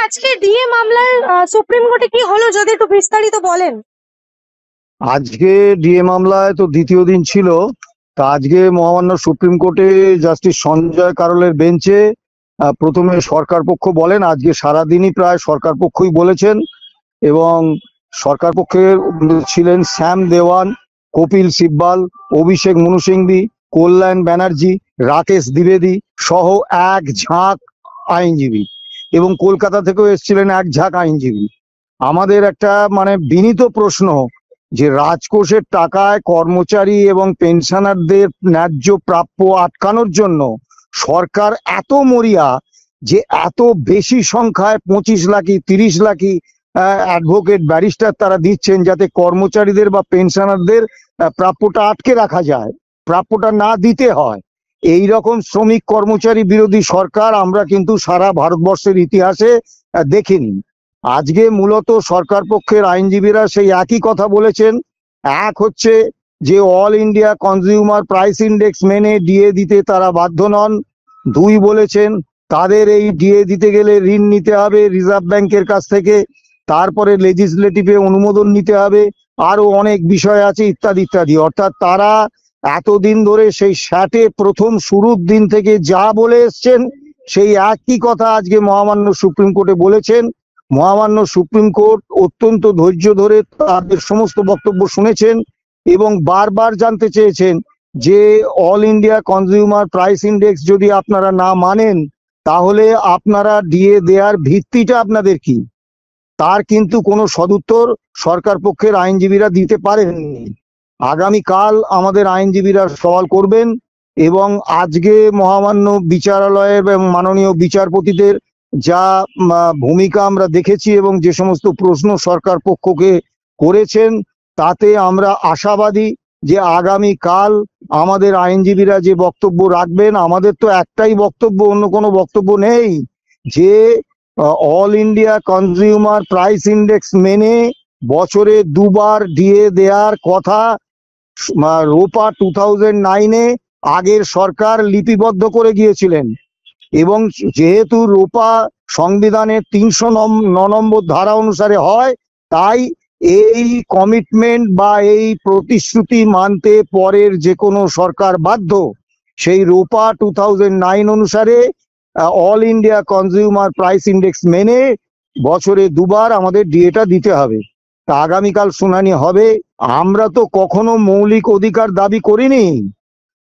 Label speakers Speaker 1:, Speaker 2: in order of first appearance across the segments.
Speaker 1: আজকে ডিএ মামলায় সুপ্রিম কোর্টে কি হলো যদি একটু বিস্তারিত বলেন।
Speaker 2: আজকে ডিএ মামলায় তো দ্বিতীয় দিন ছিল। তা আজকে মহামান্য সুপ্রিম কোর্টে জাস্টিস সঞ্জয় কারোলের বেঞ্চে প্রথমে সরকার পক্ষ বলেন, আজকে সারাদিনই প্রায় সরকার পক্ষই বলেছেন, এবং সরকার পক্ষের ছিলেন শ্যাম দেওয়ান, কপিল সিব্বাল, অভিষেক মনু সিংভি, কল্যাণ ব্যানার্জি, রাকেশ দ্বিবেদী সহ এক ঝাঁক আইনজীবী, এবং কলকাতা থেকেও এসেছিলেন এক ঝাঁক আইনজীবী। আমাদের একটা বিনীত প্রশ্ন, যে রাজকোষের টাকায় কর্মচারী এবং পেনশনারদের ন্যায্য প্রাপ্য আটকানোর জন্য সরকার এত মরিয়া যে এত বেশি সংখ্যায় 25 লাখি 30 লাখি অ্যাডভোকেট ব্যারিস্টার তারা দিচ্ছেন, যাতে কর্মচারীদের বা পেনশনারদের প্রাপ্যটা আটকে রাখা যায়, প্রাপ্যটা না দিতে হয়। এই রকম শ্রমিক কর্মচারী বিরোধী সরকার আমরা কিন্তু সারা ভারতবর্ষের ইতিহাসে দেখিনি। আজকে মূলত সরকার পক্ষের আইনজীবীরা সেই একই কথা বলেছেন। এক হচ্ছে যে all India consumer price index মেনে ডিএ দিতে তারা বাধ্য নন। দুই বলেছেন তাদের এই ডিএ দিতে গেলে ঋণ নিতে হবে রিজার্ভ ব্যাংকের কাছ থেকে, তারপরে লেজিসলেটিভে অনুমোদন নিতে হবে, আরো অনেক বিষয় আছে ইত্যাদি ইত্যাদি। অর্থাৎ তারা এতদিন ধরে সেই স্যাটে প্রথম শুরুর দিন থেকে যা বলে এসছেন সেই একই কথা আজকে মহামান্য সুপ্রিম কোর্টে বলেছেন। মহামান্য সুপ্রিম কোর্ট অত্যন্ত ধৈর্য ধরে তাদের সমস্ত বক্তব্য শুনেছেন এবং বারবার জানতে চেয়েছেন যে all India consumer price index যদি আপনারা না মানেন তাহলে আপনারা ডিএ দেওয়ার ভিত্তিটা আপনাদের কি, তার কিন্তু কোনো সদুত্তর সরকার পক্ষের আইনজীবীরা দিতে পারেননি। আগামীকাল আমাদের আইনজীবীরা সওয়াল করবেন এবং আজকে মহামান্য বিচারালয়ের এবং মাননীয় বিচারপতিদের যা ভূমিকা আমরা দেখেছি এবং যে সমস্ত প্রশ্ন সরকার পক্ষকে করেছেন তাতে আমরা আশাবাদী যে আগামীকাল আমাদের আইনজীবীরা যে বক্তব্য রাখবেন, আমাদের তো একটাই বক্তব্য, অন্য কোনো বক্তব্য নেই, যে all India consumer price index মেনে বছরে দুবার ডিএ দেওয়ার কথা রোপা 2009-এ আগের সরকার লিপিবদ্ধ করে গিয়েছিলেন, এবং যেহেতু রোপা সংবিধানের 309 নম্বর ধারা অনুসারে হয়, তাই এই কমিটমেন্ট বা এই প্রতিশ্রুতি মানতে পরের যে কোনো সরকার বাধ্য। সেই রোপা 2009 অনুসারে all India consumer price index মেনে বছরে দুবার আমাদের ডিএটা দিতে হবে। তা আগামীকাল শুনানি হবে। আমরা তো কখনো মৌলিক অধিকার দাবি করিনি।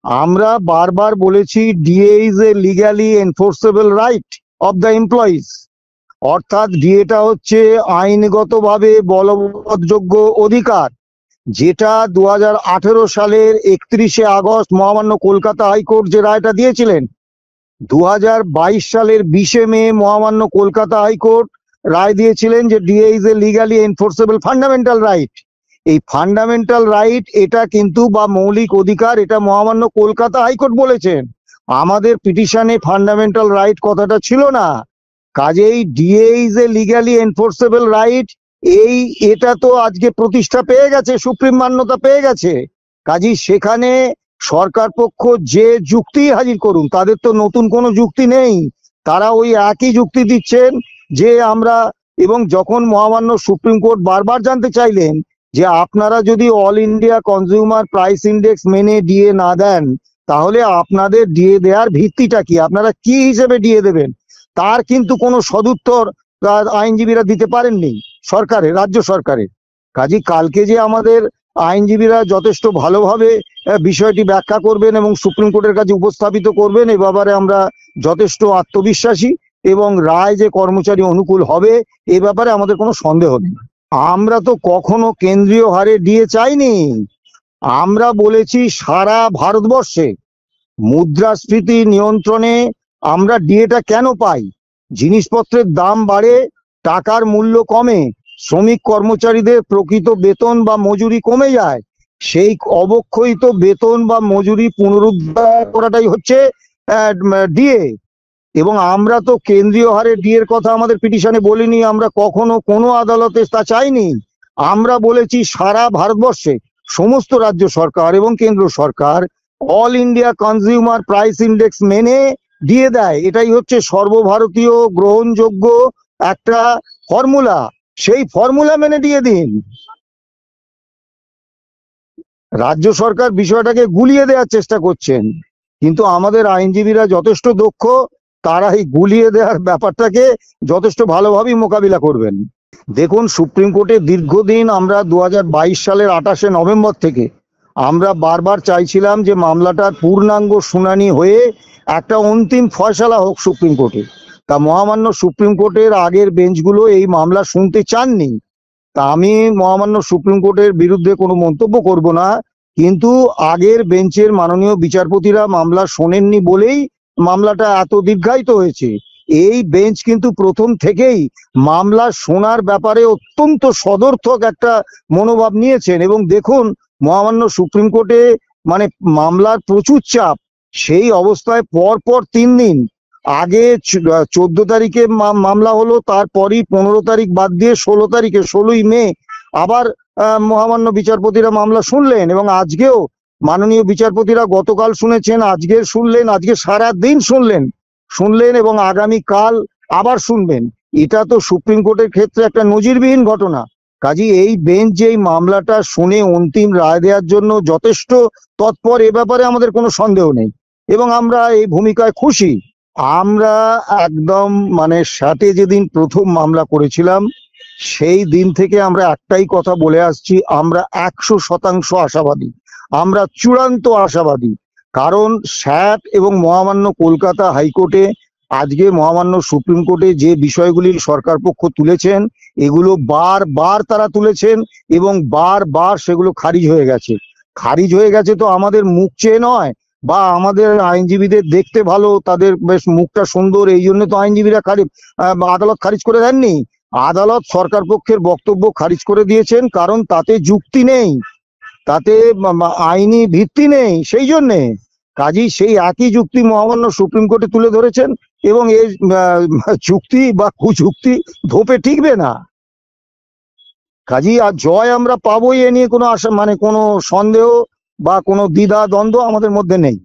Speaker 2: আমরা বারবার বলেছি DA is a legally enforceable right of the employees, অর্থাৎ ডিএটা হচ্ছে আইনগতভাবে বলবৎযোগ্য অধিকার, যেটা 2018 সালের 31শে আগস্ট মহামান্য কলকাতা হাইকোর্ট যে রায়টা দিয়েছিলেন। 2022 সালের 20শে মে মহামান্য কলকাতা হাইকোর্ট রায় দিয়েছিলেন যে DA is a legally enforceable fundamental right. এই ফান্ডামেন্টাল রাইট এটা কিন্তু বা মৌলিক অধিকার, এটা মহামান্য কলকাতা হাইকোর্ট বলেছেন। আমাদের পিটিশনে ফান্ডামেন্টাল রাইট কথাটা ছিল না। কাজেই DA is a legally enforceable right, এটা তো আজকে প্রতিষ্ঠা পেয়ে গেছে, সুপ্রিম মান্যতা পেয়ে গেছে। কাজেই সেখানে সরকার পক্ষ যে যুক্তি হাজির করুন, তাদের তো নতুন কোনো যুক্তি নেই, তারা ওই একই যুক্তি দিচ্ছেন যে আমরা। এবং যখন মহামান্য সুপ্রিম কোর্ট বারবার জানতে চাইলেন যে আপনারা যদি all India consumer price index মেনে ডিএ না দেন তাহলে আপনাদের ডিএ দেওয়ার ভিত্তিটা কি, আপনারা কি হিসেবে ডিএ দেবেন, তার কিন্তু কোনো সদুত্তর আইনজীবীরা দিতে পারেননি সরকারের, রাজ্য সরকারের। কাজেই কালকে যে আমাদের আইনজীবীরা যথেষ্ট ভালোভাবে বিষয়টি ব্যাখ্যা করবেন এবং সুপ্রিম কোর্টের কাছে উপস্থাপিত করবেন, এ ব্যাপারে আমরা যথেষ্ট আত্মবিশ্বাসী, এবং রায় যে কর্মচারী অনুকূল হবে এ ব্যাপারে আমাদের কোনো সন্দেহ নেই। আমরা তো কখনো কেন্দ্রীয় হারে ডিএ চাইনি। আমরা বলেছি সারা ভারতবর্ষে মুদ্রাস্ফীতি নিয়ন্ত্রণে আমরা ডিএটা কেন পাই, জিনিসপত্রের দাম বাড়ে, টাকার মূল্য কমে, শ্রমিক কর্মচারীদের প্রকৃত বেতন বা মজুরি কমে যায়, সেই অবক্ষয়িত বেতন বা মজুরি পুনরুদ্ধার করাটাই হচ্ছে ডিএ। এবং আমরা তো কেন্দ্রীয় হারে ডিএর কথা আমাদের পিটিশনে বলিনি, আমরা কখনো কোনো আদালতে তা চাইনি। আমরা বলেছি সারা ভারতবর্ষে সমস্ত রাজ্য সরকার এবং কেন্দ্র সরকার all India consumer price index মেনে ডিএ দেয়, এটাই হচ্ছে সর্বভারতীয় গ্রহণযোগ্য একটা ফর্মুলা, সেই ফর্মুলা মেনে দিয়ে দিন। রাজ্য সরকার বিষয়টাকে গুলিয়ে দেওয়ার চেষ্টা করছেন, কিন্তু আমাদের আইনজীবীরা যথেষ্ট দক্ষ, তারা এই গুলিয়ে দেওয়ার ব্যাপারটাকে যথেষ্ট ভালোভাবেই মোকাবিলা করবেন। দেখুন, সুপ্রিম কোর্টে দীর্ঘদিন আমরা 2022 সালের 28শে নভেম্বর থেকে আমরা বারবার চাইছিলাম যে মামলাটার পূর্ণাঙ্গ শুনানি হয়ে একটা অন্তিম ফয়সালা হোক সুপ্রিম কোর্টে। তা মহামান্য সুপ্রিম কোর্টের আগের বেঞ্চগুলো এই মামলা শুনতে চাননি। তা আমি মহামান্য সুপ্রিম কোর্টের বিরুদ্ধে কোনো মন্তব্য করব না, কিন্তু আগের বেঞ্চের মাননীয় বিচারপতিরা মামলা শোনেননি বলেই মামলাটা এত দীর্ঘায়িত হয়েছে। এই বেঞ্চ কিন্তু প্রথম থেকেই মামলা শোনার ব্যাপারে অত্যন্ত সদর্থক একটা মনোভাব নিয়েছেন। এবং দেখুন, মহামান্য সুপ্রিম কোর্টে মানে মামলার প্রচুর চাপ, সেই অবস্থায় পর পর 3 দিন আগে 14 তারিখে মামলা হলো, তারপরই 15 তারিখ বাদ দিয়ে 16 তারিখে 16ই মে আবার মহামান্য বিচারপতিরা মামলা শুনলেন। এবং আজকেও মাননীয় বিচারপতিরা গতকাল শুনেছেন, আজকে শুনলেন, আজকে সারা দিন শুনলেন এবং আগামী কাল আবার শুনবেন। এটা তো সুপ্রিম কোর্টের ক্ষেত্রে একটা নজিরবিহীন ঘটনা। কাজেই এই বেঞ্চ যে এই মামলাটা শুনে অন্তিম রায় দেওয়ার জন্য যথেষ্ট তৎপর, এ ব্যাপারে আমাদের কোনো সন্দেহ নেই এবং আমরা এই ভূমিকায় খুশি। আমরা একদম মানে সাথে যেদিন প্রথম মামলা করেছিলাম সেই দিন থেকে আমরা একটাই কথা বলে আসছি, আমরা 100% আশাবাদী, আমরা চূড়ান্ত আশাবাদী। কারণ স্যাট এবং মহামান্য কলকাতা হাইকোর্টে আজকে মহামান্য সুপ্রিম কোর্টে যে বিষয়গুলি সরকার পক্ষ তুলেছেন, এগুলো বারবার তারা তুলেছেন এবং বারবার সেগুলো খারিজ হয়ে গেছে। তো আমাদের মুখ চেয়ে নয়, বা আমাদের আইনজীবীদের দেখতে ভালো, তাদের বেশ মুখটা সুন্দর, এই জন্য তো আইনজীবীরা আদালত খারিজ করে দেননি। আদালত সরকার পক্ষের বক্তব্য খারিজ করে দিয়েছেন, কারণ তাতে যুক্তি নেই, তাতে আইনি ভিত্তি নেই। সেই জন্যে কাজেই সেই একই যুক্তি মহামান্য সুপ্রিম কোর্টে তুলে ধরেছেন এবং এই যুক্তি বা কুযুক্তি ধোপে টিকবে না। কাজেই আর জয় আমরা পাবোই, এ নিয়ে কোনো আশা মানে কোনো সন্দেহ বা কোনো দ্বিধা দ্বন্দ্ব আমাদের মধ্যে নেই।